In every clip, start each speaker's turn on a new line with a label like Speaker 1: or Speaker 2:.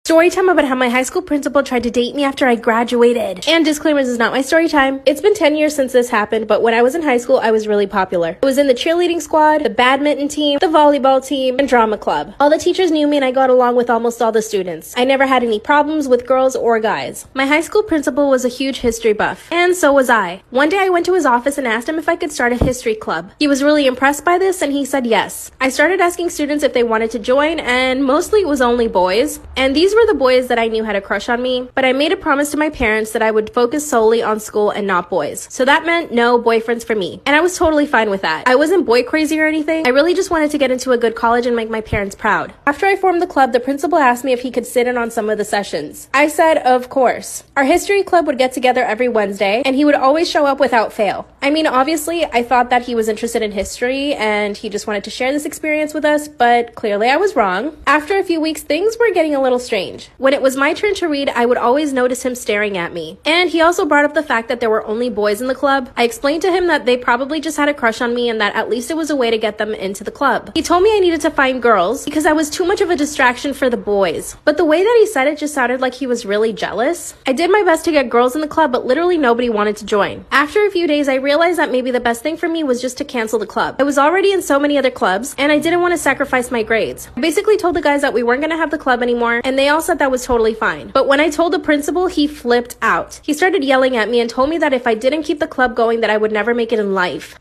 Speaker 1: Story time about how my high school principal tried to date me after I graduated. And disclaimer, this is not my story time. It's been 10 years since this happened, but when I was in high school, I was really popular. I was in the cheerleading squad, the badminton team, the volleyball team, and drama club. All the teachers knew me and I got along with almost all the students. I never had any problems with girls or guys. My high school principal was a huge history buff, and so was I. One day I went to his office and asked him if I could start a history club. He was really impressed by this and he said yes. I started asking students if they wanted to join, and mostly it was only boys. And these were the boys that I knew had a crush on me, but I made a promise to my parents that I would focus solely on school and not boys. So that meant no boyfriends for me, and I was totally fine with that. I wasn't boy crazy or anything. I really just wanted to get into a good college and make my parents proud. After I formed the club, the principal asked me if he could sit in on some of the sessions. I said, of course. Our history club would get together every Wednesday, and he would always show up without fail. I mean, obviously, I thought that he was interested in history, and he just wanted to share this experience with us, but clearly I was wrong. After a few weeks, things were getting a little strange. When it was my turn to read, I would always notice him staring at me. And he also brought up the fact that there were only boys in the club. I explained to him that they probably just had a crush on me and that at least it was a way to get them into the club. He told me I needed to find girls because I was too much of a distraction for the boys. But the way that he said it just sounded like he was really jealous. I did my best to get girls in the club, but literally nobody wanted to join. After a few days, I realized that maybe the best thing for me was just to cancel the club. I was already in so many other clubs, and I didn't want to sacrifice my grades. I basically told the guys that we weren't going to have the club anymore, and they all said that was totally fine. But when I told the principal, he flipped out. He started yelling at me and told me that if I didn't keep the club going, that I would never make it in life.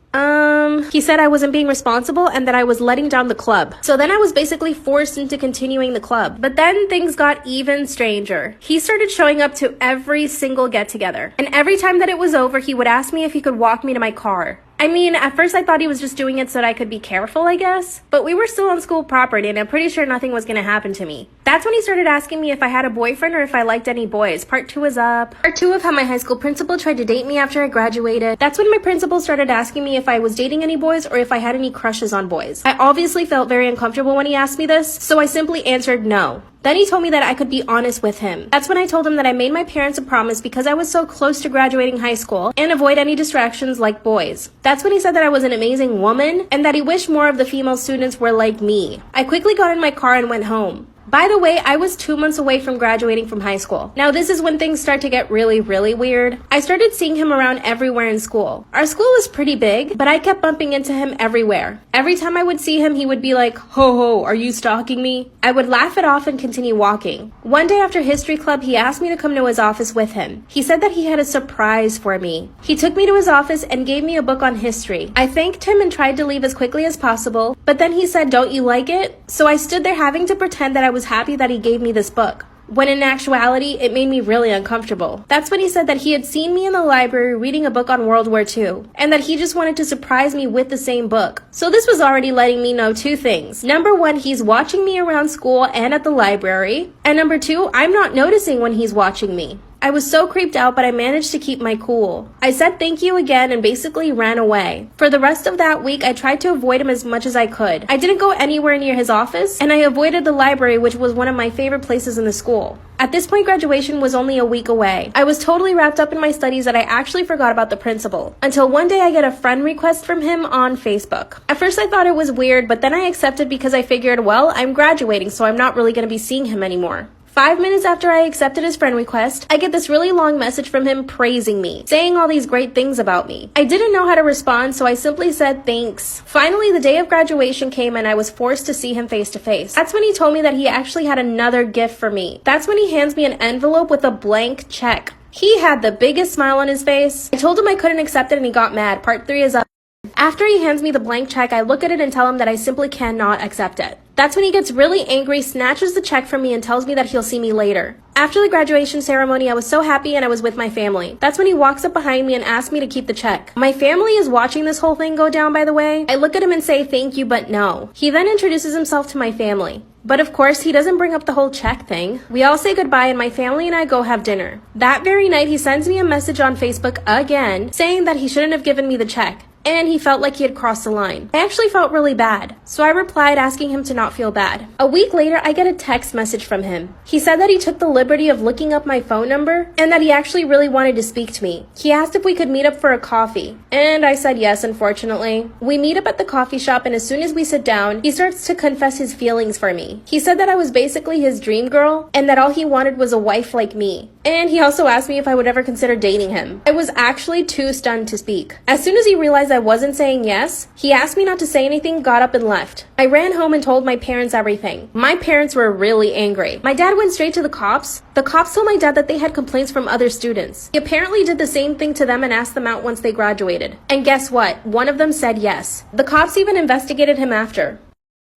Speaker 1: He said I wasn't being responsible and that I was letting down the club. So then I was basically forced into continuing the club. But then things got even stranger. He started showing up to every single get-together. And every time that it was over, he would ask me if he could walk me to my car. I mean, at first I thought he was just doing it so that I could be careful, I guess. But we were still on school property and I'm pretty sure nothing was gonna happen to me. That's when he started asking me if I had a boyfriend or if I liked any boys. Part 2 is up. Part 2 of how my high school principal tried to date me after I graduated. That's when my principal started asking me if I was dating any boys or if I had any crushes on boys. I obviously felt very uncomfortable when he asked me this, so I simply answered no. Then he told me that I could be honest with him. That's when I told him that I made my parents a promise because I was so close to graduating high school and avoid any distractions like boys. That's when he said that I was an amazing woman and that he wished more of the female students were like me. I quickly got in my car and went home. By the way, I was 2 months away from graduating from high school. Now this is when things start to get really weird. I started seeing him around everywhere in school. Our school was pretty big, but I kept bumping into him everywhere. Every time I would see him, he would be like, "Ho ho, are you stalking me?" I would laugh it off and continue walking. One day after history club, he asked me to come to his office with him. He said that he had a surprise for me. He took me to his office and gave me a book on history. I thanked him and tried to leave as quickly as possible, but then he said, "Don't you like it?" So I stood there having to pretend that I was happy that he gave me this book, when in actuality, it made me really uncomfortable. That's when he said that he had seen me in the library reading a book on World War II, and that he just wanted to surprise me with the same book. So this was already letting me know 2 things. Number 1, he's watching me around school and at the library. And number 2, I'm not noticing when he's watching me. I was so creeped out, but I managed to keep my cool. I said thank you again and basically ran away. For the rest of that week, I tried to avoid him as much as I could. I didn't go anywhere near his office, and I avoided the library, which was one of my favorite places in the school. At this point, graduation was only a week away. I was totally wrapped up in my studies that I actually forgot about the principal. Until one day I get a friend request from him on Facebook. At first I thought it was weird, but then I accepted because I figured, well, I'm graduating, so I'm not really going to be seeing him anymore. 5 minutes after I accepted his friend request, I get this really long message from him praising me, saying all these great things about me. I didn't know how to respond, so I simply said thanks. Finally, the day of graduation came and I was forced to see him face to face. That's when he told me that he actually had another gift for me. That's when he hands me an envelope with a blank check. He had the biggest smile on his face. I told him I couldn't accept it and he got mad. Part 3 is up. After he hands me the blank check, I look at it and tell him that I simply cannot accept it. That's when he gets really angry, snatches the check from me, and tells me that he'll see me later. After the graduation ceremony, I was so happy and I was with my family. That's when he walks up behind me and asks me to keep the check. My family is watching this whole thing go down, by the way. I look at him and say thank you, but no. He then introduces himself to my family. But of course, he doesn't bring up the whole check thing. We all say goodbye and my family and I go have dinner. That very night, he sends me a message on Facebook again, saying that he shouldn't have given me the check. and he felt like he had crossed the line. I actually felt really bad, so I replied asking him to not feel bad. A week later, I get a text message from him. He said that he took the liberty of looking up my phone number and that he actually really wanted to speak to me. He asked if we could meet up for a coffee, and I said yes, unfortunately. We meet up at the coffee shop, and as soon as we sit down, he starts to confess his feelings for me. He said that I was basically his dream girl and that all he wanted was a wife like me. And he also asked me if I would ever consider dating him. I was actually too stunned to speak. As soon as he realized I wasn't saying yes, he asked me not to say anything, got up and left. I ran home and told my parents everything. My parents were really angry. My dad went straight to the cops. The cops told my dad that they had complaints from other students. He apparently did the same thing to them and asked them out once they graduated. And guess what? One of them said yes. The cops even investigated him after.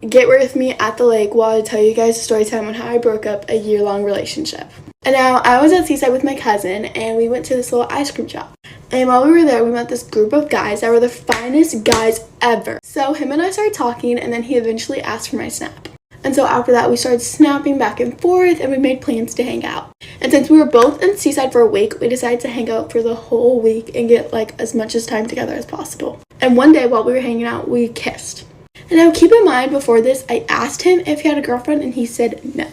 Speaker 2: Get with me at the lake while I tell you guys a story time on how I broke up a year-long relationship. And now, I was at Seaside with my cousin, and we went to this little ice cream shop. And while we were there, we met this group of guys that were the finest guys ever. So him and I started talking, and then he eventually asked for my snap. And so after that, we started snapping back and forth, and we made plans to hang out. And since we were both in Seaside for a week, we decided to hang out for the whole week and get as much as time together as possible. And one day while we were hanging out, we kissed. And now keep in mind, before this, I asked him if he had a girlfriend, and he said no.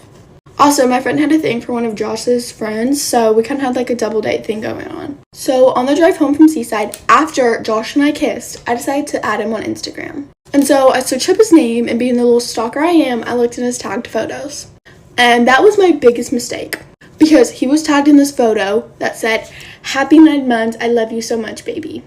Speaker 2: Also, my friend had a thing for one of Josh's friends, so we kind of had a double date thing going on. So on the drive home from Seaside, after Josh and I kissed, I decided to add him on Instagram. And so I searched up his name, and being the little stalker I am, I looked in his tagged photos. And that was my biggest mistake, because he was tagged in this photo that said, "Happy 9 months, I love you so much, baby."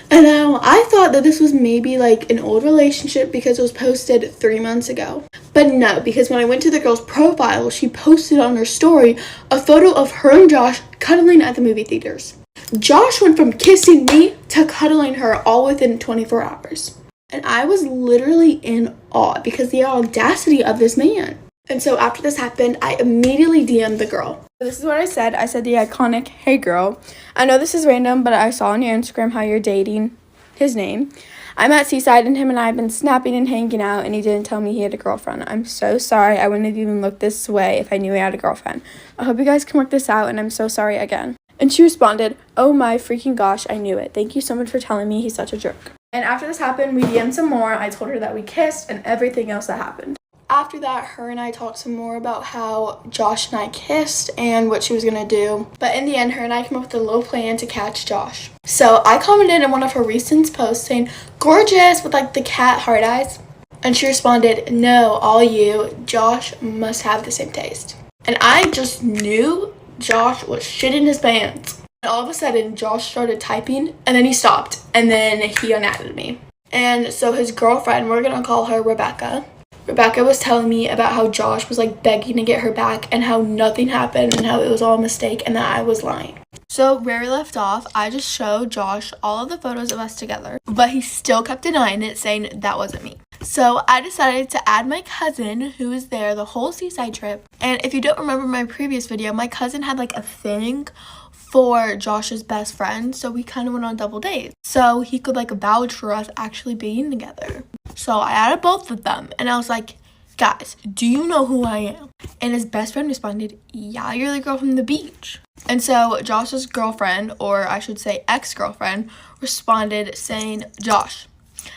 Speaker 2: And now I thought that this was maybe an old relationship because it was posted 3 months ago. But no, because when I went to the girl's profile, she posted on her story a photo of her and Josh cuddling at the movie theaters. Josh went from kissing me to cuddling her all within 24 hours. And I was literally in awe because the audacity of this man. And so after this happened, I immediately DM'd the girl. This is what I said. I said the iconic, "Hey girl, I know this is random, but I saw on your Instagram how you're dating his name. I'm at Seaside and him and I have been snapping and hanging out and he didn't tell me he had a girlfriend. I'm so sorry. I wouldn't have even looked this way if I knew he had a girlfriend. I hope you guys can work this out and I'm so sorry again." And she responded, "Oh my freaking gosh, I knew it. Thank you so much for telling me. He's such a jerk." And after this happened, we DM'd some more. I told her that we kissed and everything else that happened. After that, her and I talked some more about how Josh and I kissed and what she was going to do. But in the end, her and I came up with a little plan to catch Josh. So I commented in one of her recent posts saying, "Gorgeous," with the cat heart eyes. And she responded, "No, all you. Josh must have the same taste." And I just knew Josh was shitting his pants. And all of a sudden, Josh started typing and then he stopped and then he unadded me. And so his girlfriend, we're going to call her Rebecca. Rebecca was telling me about how Josh was begging to get her back and how nothing happened and how it was all a mistake and that I was lying. So where we left off, I just showed Josh all of the photos of us together, but he still kept denying it, saying that wasn't me. So I decided to add my cousin, who was there the whole Seaside trip. And if you don't remember my previous video, my cousin had a thing for Josh's best friend, so we kind of went on double dates so he could vouch for us actually being together. So I added both of them and I was like, "Guys, do you know who I am?" And his best friend responded, "Yeah, you're the girl from the beach." And so Josh's girlfriend, or I should say ex-girlfriend, responded saying, "Josh,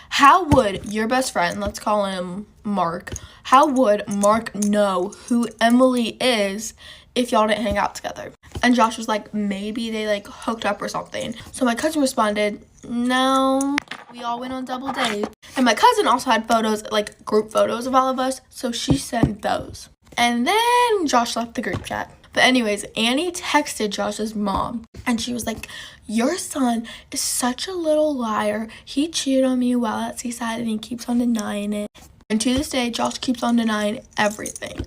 Speaker 2: how would your best friend, let's call him Mark, how would Mark know who Emily is if y'all didn't hang out together?" And Josh was like, "Maybe they hooked up or something." So my cousin responded, "No, we all went on double dates." And my cousin also had photos, group photos of all of us, so she sent those. And then Josh left the group chat. But anyways, Annie texted Josh's mom and she was like, "Your son is such a little liar. He cheated on me while at Seaside and he keeps on denying it." And to this day, Josh keeps on denying everything.